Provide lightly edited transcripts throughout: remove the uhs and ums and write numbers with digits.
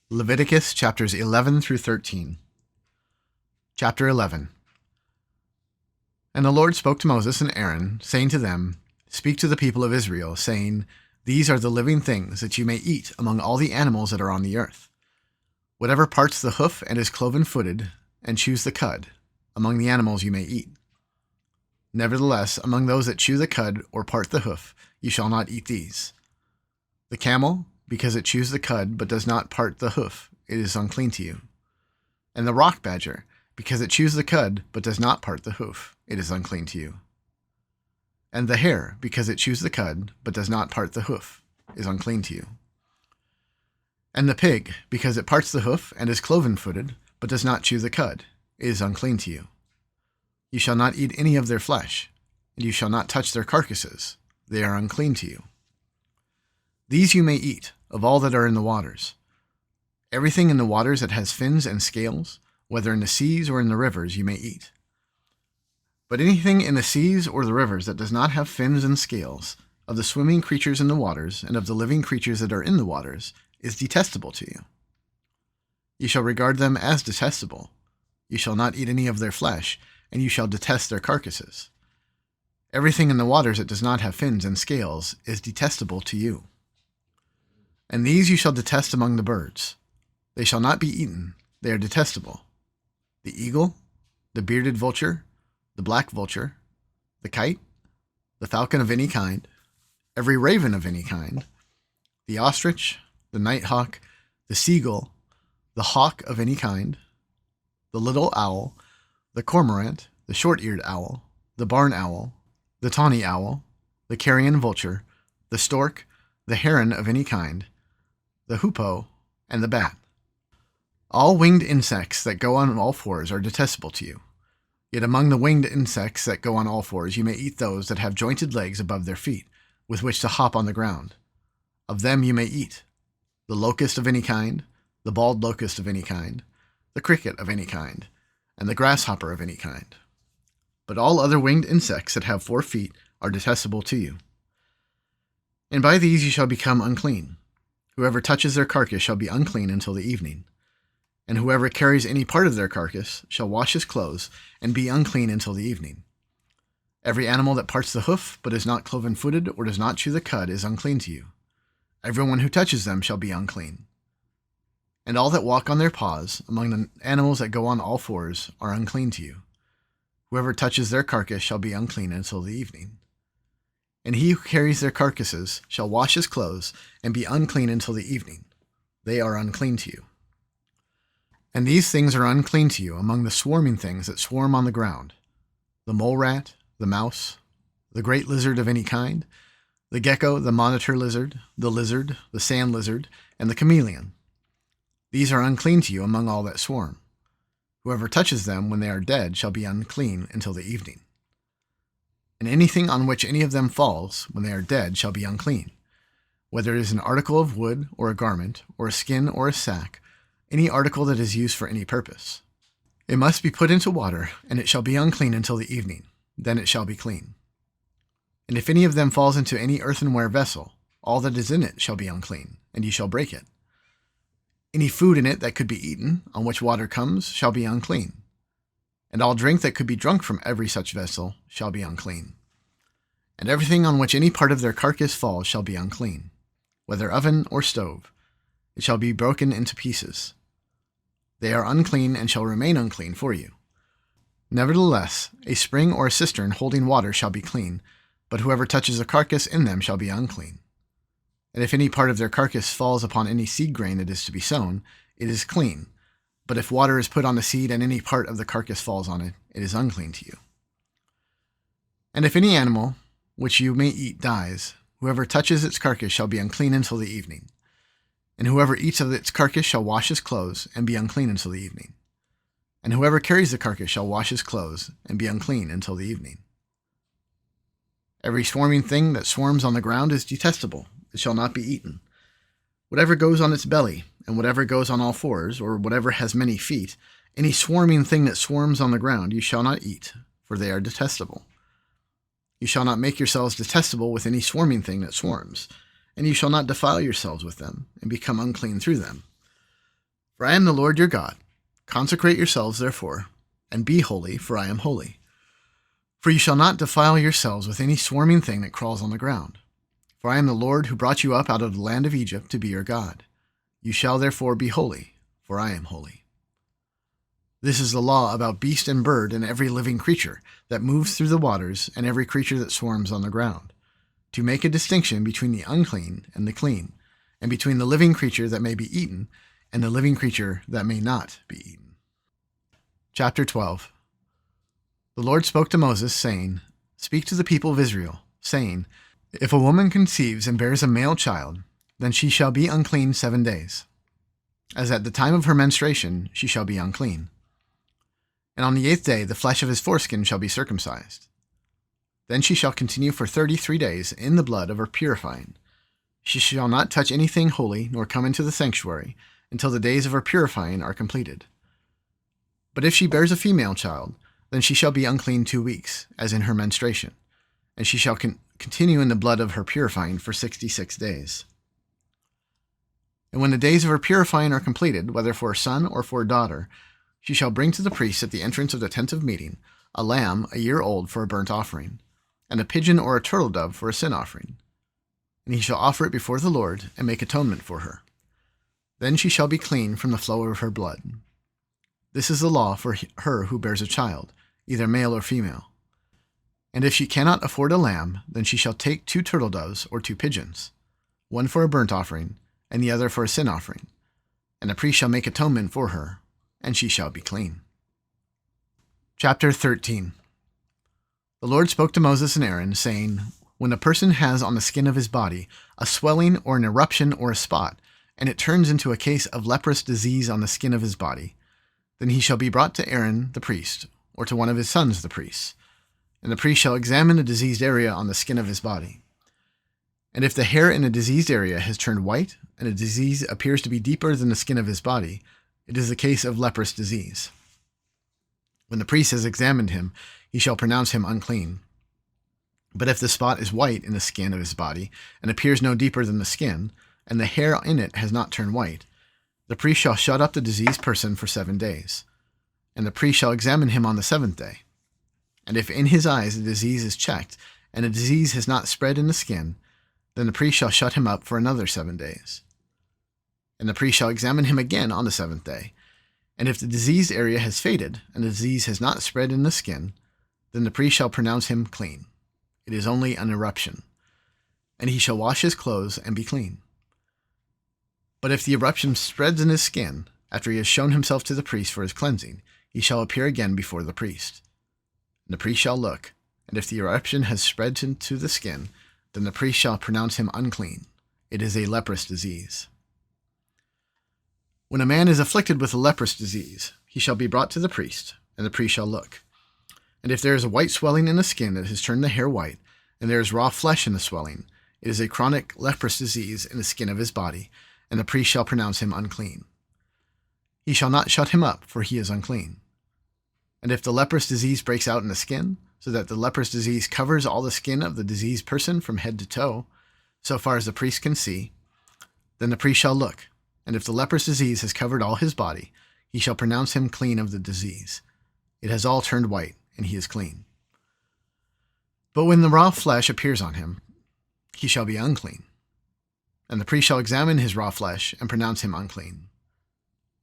Leviticus chapters 11 through 13. Chapter 11. And the Lord spoke to Moses and Aaron, saying to them, Speak to the people of Israel, saying, These are the living things that you may eat among all the animals that are on the earth. Whatever parts the hoof and is cloven-footed, and chews the cud, among the animals you may eat. Nevertheless, among those that chew the cud or part the hoof, you shall not eat these. The camel, because it chews the cud but does not part the hoof, it is unclean to you. And the rock badger, because it chews the cud but does not part the hoof, it is unclean to you. And the hare, because it chews the cud but does not part the hoof, is unclean to you. And the pig, because it parts the hoof and is cloven-footed but does not chew the cud, it is unclean to you. You shall not eat any of their flesh, and you shall not touch their carcasses, they are unclean to you. These you may eat, of all that are in the waters. Everything in the waters that has fins and scales, whether in the seas or in the rivers, you may eat. But anything in the seas or the rivers that does not have fins and scales, of the swimming creatures in the waters and of the living creatures that are in the waters, is detestable to you. You shall regard them as detestable. You shall not eat any of their flesh, and you shall detest their carcasses. Everything in the waters that does not have fins and scales is detestable to you. And these you shall detest among the birds. They shall not be eaten, they are detestable. The eagle, the bearded vulture, the black vulture, the kite, the falcon of any kind, every raven of any kind, the ostrich, the nighthawk, the seagull, the hawk of any kind, the little owl, the cormorant, the short-eared owl, the barn owl, the tawny owl, the carrion vulture, the stork, the heron of any kind, the hoopoe, and the bat. All winged insects that go on all fours are detestable to you. Yet among the winged insects that go on all fours you may eat those that have jointed legs above their feet, with which to hop on the ground. Of them you may eat the locust of any kind, the bald locust of any kind, the cricket of any kind, and the grasshopper of any kind. But all other winged insects that have 4 feet are detestable to you. And by these you shall become unclean. Whoever touches their carcass shall be unclean until the evening. And whoever carries any part of their carcass shall wash his clothes and be unclean until the evening. Every animal that parts the hoof but is not cloven-footed or does not chew the cud is unclean to you. Everyone who touches them shall be unclean. And all that walk on their paws, among the animals that go on all fours, are unclean to you. Whoever touches their carcass shall be unclean until the evening. And he who carries their carcasses shall wash his clothes and be unclean until the evening. They are unclean to you. And these things are unclean to you among the swarming things that swarm on the ground: the mole rat, the mouse, the great lizard of any kind, the gecko, the monitor lizard, the sand lizard, and the chameleon. These are unclean to you among all that swarm. Whoever touches them when they are dead shall be unclean until the evening. And anything on which any of them falls when they are dead shall be unclean, whether it is an article of wood or a garment, or a skin or a sack, any article that is used for any purpose. It must be put into water, and it shall be unclean until the evening. Then it shall be clean. And if any of them falls into any earthenware vessel, all that is in it shall be unclean, and you shall break it. Any food in it that could be eaten, on which water comes, shall be unclean. And all drink that could be drunk from every such vessel shall be unclean. And everything on which any part of their carcass falls shall be unclean, whether oven or stove. It shall be broken into pieces. They are unclean and shall remain unclean for you. Nevertheless, a spring or a cistern holding water shall be clean, but whoever touches a carcass in them shall be unclean. And if any part of their carcass falls upon any seed grain that is to be sown, it is clean. But if water is put on the seed and any part of the carcass falls on it, it is unclean to you. And if any animal which you may eat dies, whoever touches its carcass shall be unclean until the evening. And whoever eats of its carcass shall wash his clothes and be unclean until the evening. And whoever carries the carcass shall wash his clothes and be unclean until the evening. Every swarming thing that swarms on the ground is detestable. It shall not be eaten. Whatever goes on its belly, and whatever goes on all fours, or whatever has many feet, any swarming thing that swarms on the ground you shall not eat, for they are detestable. You shall not make yourselves detestable with any swarming thing that swarms, and you shall not defile yourselves with them, and become unclean through them. For I am the Lord your God. Consecrate yourselves, therefore, and be holy, for I am holy. For you shall not defile yourselves with any swarming thing that crawls on the ground. For I am the Lord who brought you up out of the land of Egypt to be your God. You shall therefore be holy, for I am holy. This is the law about beast and bird and every living creature that moves through the waters and every creature that swarms on the ground, to make a distinction between the unclean and the clean, and between the living creature that may be eaten and the living creature that may not be eaten. Chapter 12. The Lord spoke to Moses, saying, Speak to the people of Israel, saying, If a woman conceives and bears a male child, then she shall be unclean 7 days. As at the time of her menstruation she shall be unclean. And on the 8th day the flesh of his foreskin shall be circumcised. Then she shall continue for 33 days in the blood of her purifying. She shall not touch anything holy, nor come into the sanctuary, until the days of her purifying are completed. But if she bears a female child, then she shall be unclean 2 weeks, as in her menstruation, and she shall continue in the blood of her purifying for 66 days. And when the days of her purifying are completed, whether for a son or for a daughter, she shall bring to the priest at the entrance of the tent of meeting a lamb a year old for a burnt offering, and a pigeon or a turtle dove for a sin offering. And he shall offer it before the Lord and make atonement for her. Then she shall be clean from the flow of her blood. This is the law for her who bears a child, either male or female. And if she cannot afford a lamb, then she shall take 2 turtle doves or 2 pigeons, one for a burnt offering, and the other for a sin offering. And the priest shall make atonement for her, and she shall be clean. Chapter 13. The Lord spoke to Moses and Aaron, saying, When a person has on the skin of his body a swelling or an eruption or a spot, and it turns into a case of leprous disease on the skin of his body, then he shall be brought to Aaron the priest, or to one of his sons the priests, and the priest shall examine the diseased area on the skin of his body. And if the hair in a diseased area has turned white, and the disease appears to be deeper than the skin of his body, it is a case of leprous disease. When the priest has examined him, he shall pronounce him unclean. But if the spot is white in the skin of his body, and appears no deeper than the skin, and the hair in it has not turned white, the priest shall shut up the diseased person for 7 days. And the priest shall examine him on the 7th day. And if in his eyes the disease is checked, and the disease has not spread in the skin, then the priest shall shut him up for another 7 days. And the priest shall examine him again on the 7th day. And if the diseased area has faded, and the disease has not spread in the skin, then the priest shall pronounce him clean. It is only an eruption. And he shall wash his clothes and be clean. But if the eruption spreads in his skin, after he has shown himself to the priest for his cleansing, he shall appear again before the priest. And the priest shall look, and if the eruption has spread into the skin, then the priest shall pronounce him unclean. It is a leprous disease. When a man is afflicted with a leprous disease, he shall be brought to the priest, and the priest shall look. And if there is a white swelling in the skin that has turned the hair white, and there is raw flesh in the swelling, it is a chronic leprous disease in the skin of his body, and the priest shall pronounce him unclean. He shall not shut him up, for he is unclean. And if the leprous disease breaks out in the skin, so that the leprous disease covers all the skin of the diseased person from head to toe, so far as the priest can see, then the priest shall look, and if the leprous disease has covered all his body, he shall pronounce him clean of the disease. It has all turned white, and he is clean. But when the raw flesh appears on him, he shall be unclean. And the priest shall examine his raw flesh and pronounce him unclean.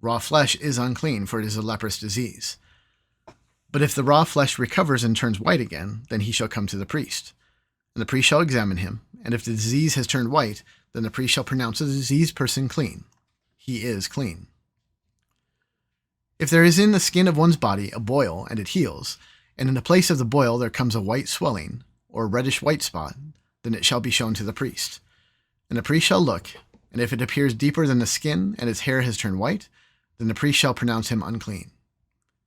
Raw flesh is unclean, for it is a leprous disease. But if the raw flesh recovers and turns white again, then he shall come to the priest. And the priest shall examine him, and if the disease has turned white, then the priest shall pronounce the diseased person clean. He is clean. If there is in the skin of one's body a boil, and it heals, and in the place of the boil there comes a white swelling, or a reddish-white spot, then it shall be shown to the priest. And the priest shall look, and if it appears deeper than the skin, and its hair has turned white, then the priest shall pronounce him unclean.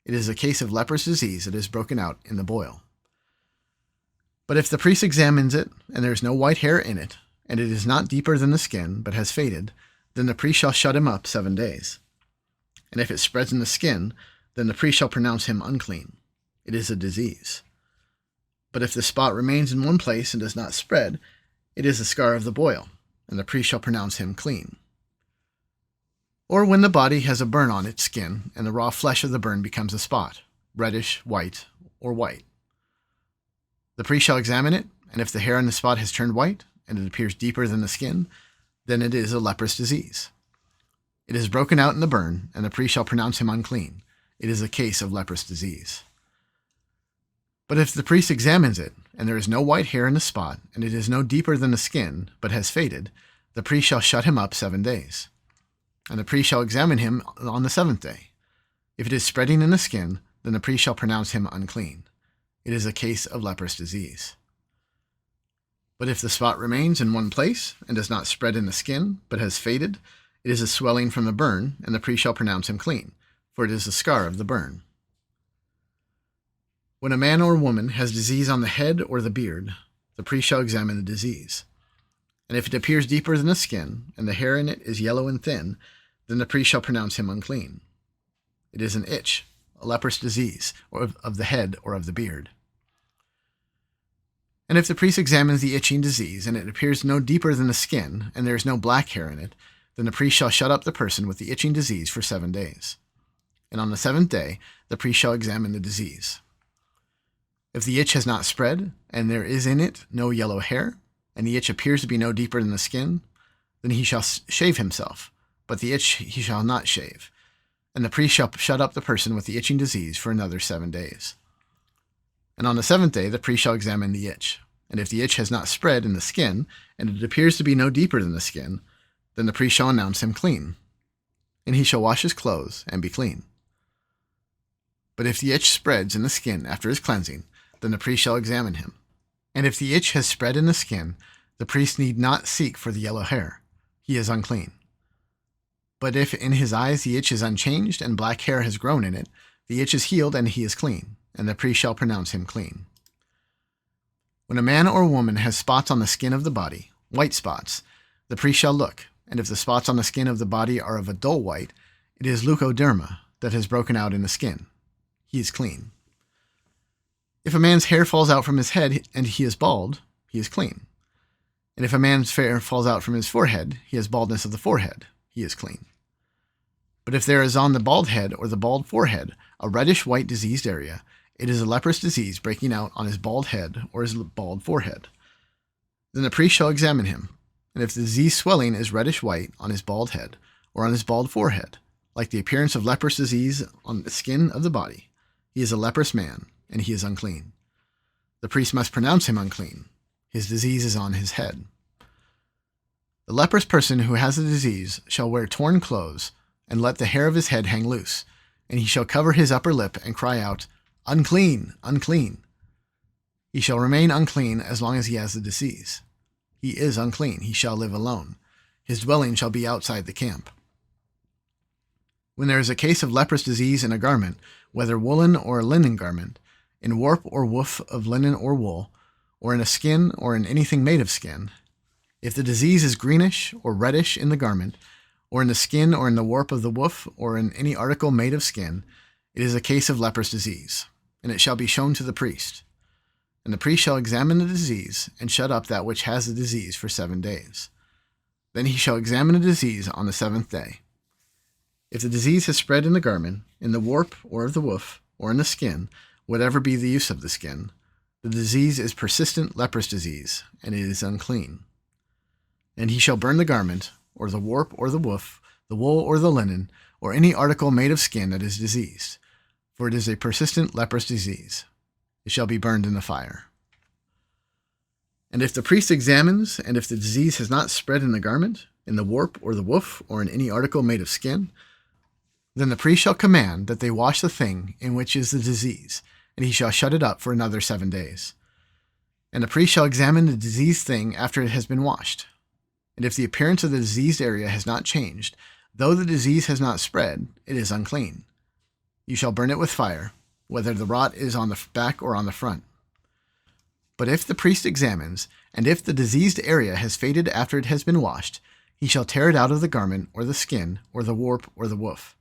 It is a case of leprous disease that is broken out in the boil. But if the priest examines it, and there is no white hair in it, and it is not deeper than the skin, but has faded, then the priest shall shut him up 7 days. And if it spreads in the skin, then the priest shall pronounce him unclean. It is a disease. But if the spot remains in one place and does not spread, it is the scar of the boil, and the priest shall pronounce him clean. or when the body has a burn on its skin and the raw flesh of the burn becomes a spot, reddish, white, or white. The priest shall examine it, and if the hair on the spot has turned white, and it appears deeper than the skin, then it is a leprous disease. It is broken out in the burn, and the priest shall pronounce him unclean. It is a case of leprous disease. But if the priest examines it, and there is no white hair in the spot, and it is no deeper than the skin, but has faded, the priest shall shut him up 7 days. And the priest shall examine him on the 7th day. If it is spreading in the skin, then the priest shall pronounce him unclean. It is a case of leprous disease. But if the spot remains in one place, and does not spread in the skin, but has faded, it is a swelling from the burn, and the priest shall pronounce him clean, for it is the scar of the burn. When a man or woman has disease on the head or the beard, the priest shall examine the disease. And if it appears deeper than the skin, and the hair in it is yellow and thin, then the priest shall pronounce him unclean. It is an itch, a leprous disease, or of the head or of the beard. And if the priest examines the itching disease, and it appears no deeper than the skin, and there is no black hair in it, then the priest shall shut up the person with the itching disease for 7 days. And on the 7th day, the priest shall examine the disease. If the itch has not spread, and there is in it no yellow hair, and the itch appears to be no deeper than the skin, then he shall shave himself, but the itch he shall not shave. And the priest shall shut up the person with the itching disease for another 7 days. And on the 7th day, the priest shall examine the itch. And if the itch has not spread in the skin, and it appears to be no deeper than the skin, then the priest shall announce him clean. And he shall wash his clothes and be clean. But if the itch spreads in the skin after his cleansing, then the priest shall examine him. And if the itch has spread in the skin, the priest need not seek for the yellow hair. He is unclean. But if in his eyes the itch is unchanged and black hair has grown in it, the itch is healed and he is clean, and the priest shall pronounce him clean. When a man or woman has spots on the skin of the body, white spots, the priest shall look, and if the spots on the skin of the body are of a dull white, it is leukoderma that has broken out in the skin. He is clean. If a man's hair falls out from his head and he is bald, he is clean. And if a man's hair falls out from his forehead, he has baldness of the forehead, he is clean. But if there is on the bald head or the bald forehead a reddish-white diseased area, it is a leprous disease breaking out on his bald head or his bald forehead. Then the priest shall examine him, and if the disease swelling is reddish-white on his bald head or on his bald forehead, like the appearance of leprous disease on the skin of the body, he is a leprous man, and he is unclean. The priest must pronounce him unclean. His disease is on his head. The leprous person who has the disease shall wear torn clothes, and let the hair of his head hang loose, and he shall cover his upper lip and cry out, "Unclean, unclean." He shall remain unclean as long as he has the disease. He is unclean, he shall live alone. His dwelling shall be outside the camp. When there is a case of leprous disease in a garment, whether woolen or a linen garment, in warp or woof of linen or wool, or in a skin or in anything made of skin, if the disease is greenish or reddish in the garment, or in the skin or in the warp of the woof, or in any article made of skin, it is a case of leprous disease, and it shall be shown to the priest. And the priest shall examine the disease, and shut up that which has the disease for 7 days. Then he shall examine the disease on the 7th day. If the disease has spread in the garment, in the warp or of the woof, or in the skin, whatever be the use of the skin, the disease is persistent leprous disease, and it is unclean. And he shall burn the garment, or the warp or the woof, the wool or the linen, or any article made of skin that is diseased, for it is a persistent leprous disease. It shall be burned in the fire. And if the priest examines, and if the disease has not spread in the garment, in the warp or the woof, or in any article made of skin, then the priest shall command that they wash the thing in which is the disease, and he shall shut it up for another 7 days. And the priest shall examine the diseased thing after it has been washed. And if the appearance of the diseased area has not changed, though the disease has not spread, it is unclean. You shall burn it with fire, whether the rot is on the back or on the front. But if the priest examines, and if the diseased area has faded after it has been washed, he shall tear it out of the garment, or the skin, or the warp, or the woof.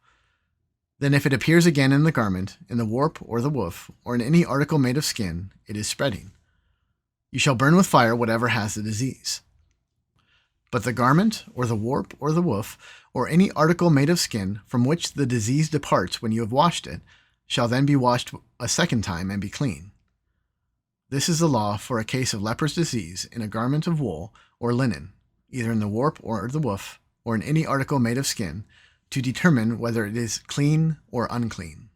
Then if it appears again in the garment, in the warp, or the woof, or in any article made of skin, it is spreading. You shall burn with fire whatever has the disease. But the garment, or the warp, or the woof, or any article made of skin from which the disease departs when you have washed it, shall then be washed a second time and be clean. This is the law for a case of leprous disease in a garment of wool or linen, either in the warp or the woof, or in any article made of skin, to determine whether it is clean or unclean.